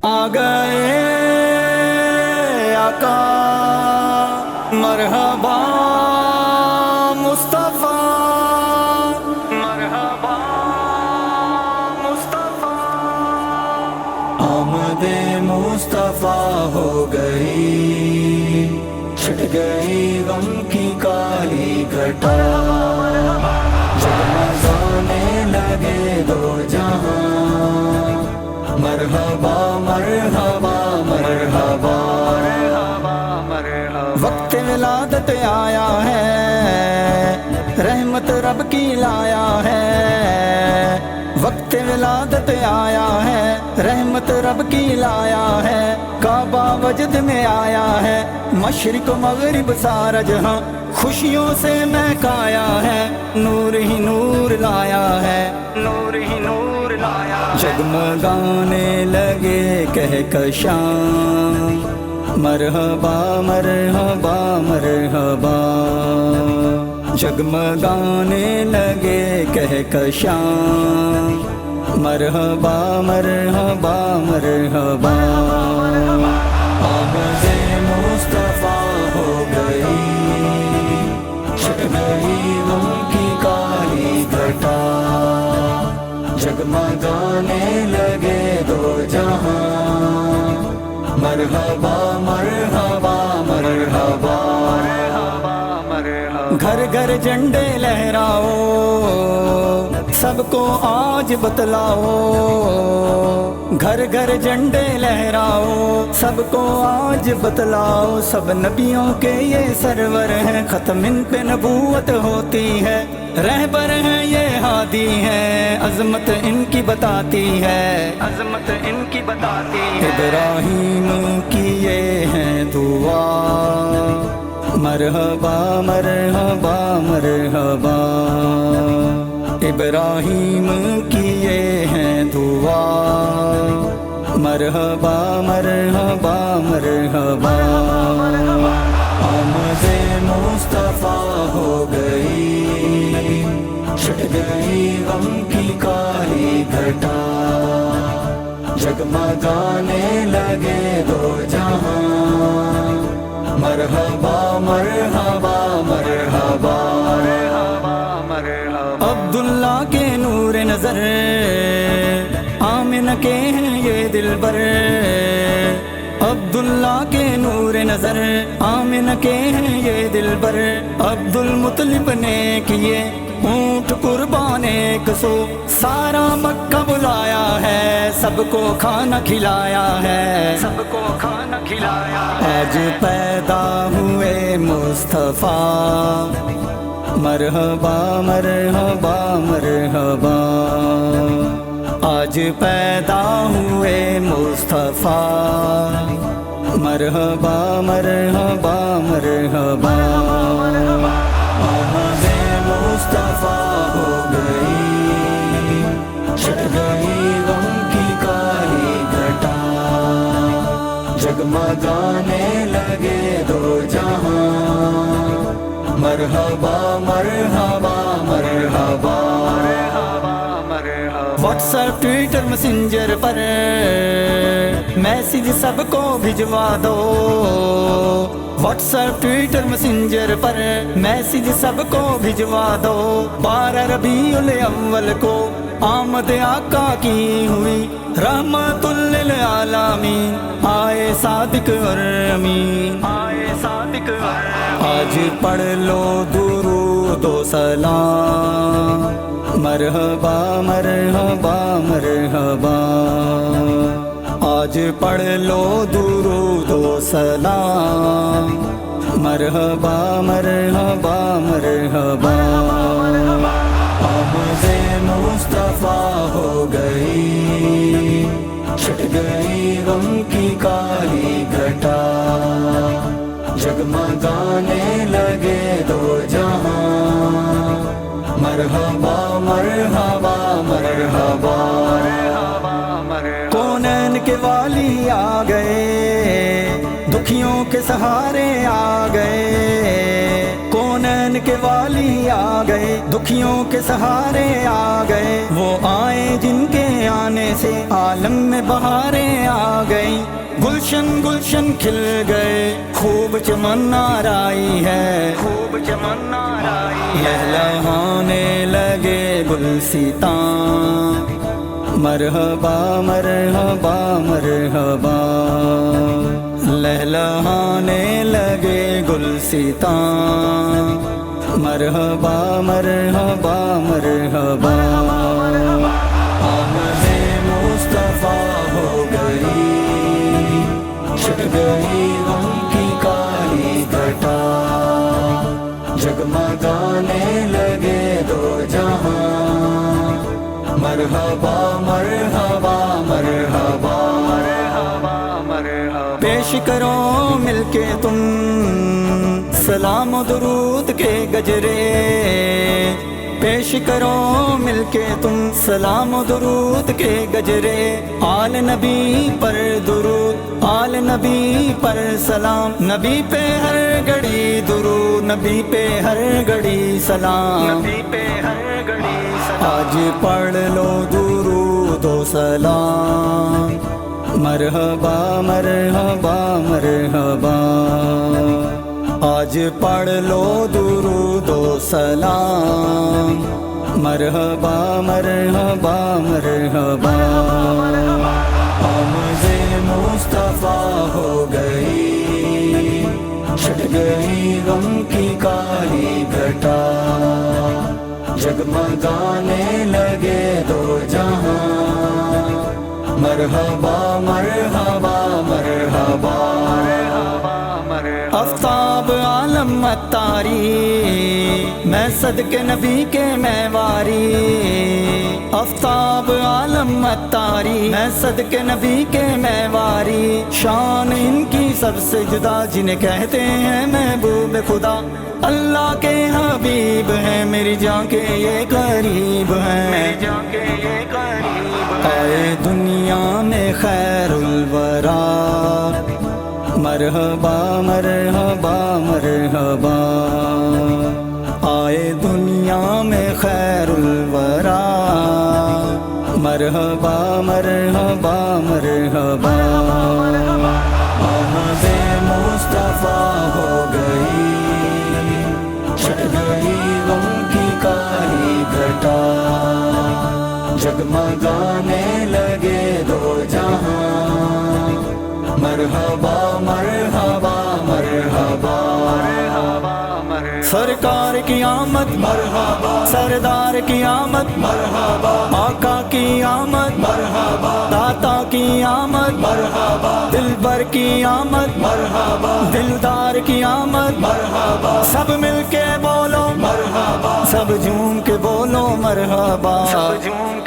آ گئے آقا مرحبا مصطفیٰ، مرحبا مصطفیٰ، آمد مصطفیٰ ہو گئی، چھٹ گئی غم کی کالی گھٹا، جگمگانے لگے دو جہاں، مرحبا مرحبا مرحبا مرحبا مرحبا۔ وقت ولادت آیا ہے، رحمت رب کی لایا ہے، وقت ولادت آیا ہے، رحمت رب کی لایا ہے، کعبہ وجد میں آیا ہے، مشرق و مغرب سارا جہاں خوشیوں سے مہکایا ہے، نور ہی نور لایا ہے، نور ہی نور لایا ہے، جگمگانے لگے کہکشاں، مرحبا مرحبا مرحبا، جگمگانے لگے کہکشاں، مرحبا مرحبا مرحبا، آمد مصطفیٰ ہو گئی، چھٹ گئی غم کی کالی گھٹا، جگمگانے لگے دو جہاں، مرحبا مرحبا مرحبا مرحبا مرحبا۔ گھر گھر جھنڈے لہراؤ، سب کو آج بتلاؤ، گھر گھر جھنڈے لہراؤ، سب کو آج بتلاؤ، سب نبیوں کے یہ سرور ہیں، ختم ان پہ نبوت ہوتی ہے، رہبر ہیں یہ ہادی ہیں، عظمت ان کی بتاتی ہے، عظمت ان کی بتاتی ہے، ابراہیم کی یہ ہے دعا، مرحبا مرحبا مرحبا، ابراہیم کی یہ ہے دعا، مرحبا مرحبا مرحبا، آمد مصطفیٰ ہو گئی، چھٹ گئی غم کی کالی گھٹا، جگمگانے لگے دو جہاں، مرحبا مرحبا مرحبا مرحبا مرحبا۔ عبداللہ کے نور نظر، آمنہ کے ہیں یہ دلبر، عبداللہ کے نور نظر، آمنہ کے ہیں یہ دلبر، عبد المطلب نے کیے اونٹ قربان ایک سو، سارا مکہ بلایا ہے، سب کو کھانا کھلایا ہے، سب کو کھانا کھلایا ہے، آج پیدا ہوئے مصطفیٰ، مرحبا مرحبا مرحبا، آج پیدا ہوئے مصطفیٰ، مرحبا مرحبا مرحبا، آمد مصطفیٰ ہو گئی، چھٹ گئی غم کی کالی گھٹا، جگمگانے لگے دو جہاں، مرحبا مرحبا مرحبا مرحبا مرحبا۔ واٹس ایپ ٹویٹر میسنجر پر میسیج سب کو بھجوا دو، واٹس ایپ ٹویٹر میسنجر پر میسیج سب کو بھجوا دو، 12 ربیع الاول کو آمد آقا کی ہوئی، رحمت للعالمین، آئے صادق اور امین، آئے صادق اور امین، آج پڑھ لو درود و سلام، مرحبا مرحبا مرحبا، آج پڑھ لو درود و سلام، مرحبا مرحبا مرحبا، آمد مصطفیٰ ہو گئی، چھٹ گئی غم کی کالی گھٹا، جگمگانے لگے دو جہاں، مرحبا مرحبا مرحبا مرحبا مرحبا۔ کونین کے والی آ گئے، دکھیوں کے سہارے آ گئے، کونین کے کے والی آ گئے، دکھیوں کے سہارے آ گئے، وہ آئے جن کے آنے سے عالم میں بہاریں آ گئی، گلشن گلشن کھل گئے، خوب چمن آرائی ہے، خوب چمن آرائی ہے، لہلہانے لگے گلستان، مرحبا مرحبا مرحبا، لہلہانے لگے گلستان، مرحبا مرحبا مرحبا، آمد مصطفیٰ ہو گئی، چھٹ گئی غم کی کالی گھٹا، جگمگانے لگے دو جہاں، مرحبا مرحبا مرحبا مرحبا مرحبا، پیش کرو مل کے تم سلام و درود کے گجرے، پیش کرو مل کے تم سلام و درود کے گجرے، آل نبی پر درود، آل نبی پر سلام، نبی پہ ہر گھڑی درود، نبی پہ ہر گھڑی سلام، نبی پہ ہر گھڑی سلام، آج پڑھ لو درود و سلام، مرحبا مرحبا مرحبا، آج پڑھ لو درود و سلام، مرحبا مرحبا مرحبا، آمد مصطفیٰ ہو گئی، چھٹ گئی غم کی کالی گھٹا، جگمگانے لگے دو جہاں، مرحبا مرحبا مرحبا مرحبا، آفتاب عالم اتاری، میں صدق نبی کے میں واری، آفتاب عالم اتاری، میں صدق نبی کے میں واری، شان ان کی سب سے جدا، جنہیں کہتے ہیں محبوب خدا، اللہ کے حبیب ہیں، میری جان کے یہ قریب ہیں، میری جان کے یہ قریب ہیں، آئے دنیا میں خیر الورا، مرحبا مرحبا مرحبا، آئے دنیا میں خیر الورا، مرحبا مرحبا مرحبا، آمد مصطفیٰ ہو گئی، چھٹ گئی غم کی کالی گھٹا، جگمگانے لگے دو جہاں، مرحبا مرحبا مرحبا مرحبا، سرکار کی آمد مرحبا، سردار کی آمد مرحبا، آقا کی آمد مرحبا، داتا کی آمد مرحبا، دلبر کی آمد مرحبا، دلدار کی آمد مرحبا، سب مل کے بولو مرحبا، سب جھوم کے بولو مرحبا، سب جھوم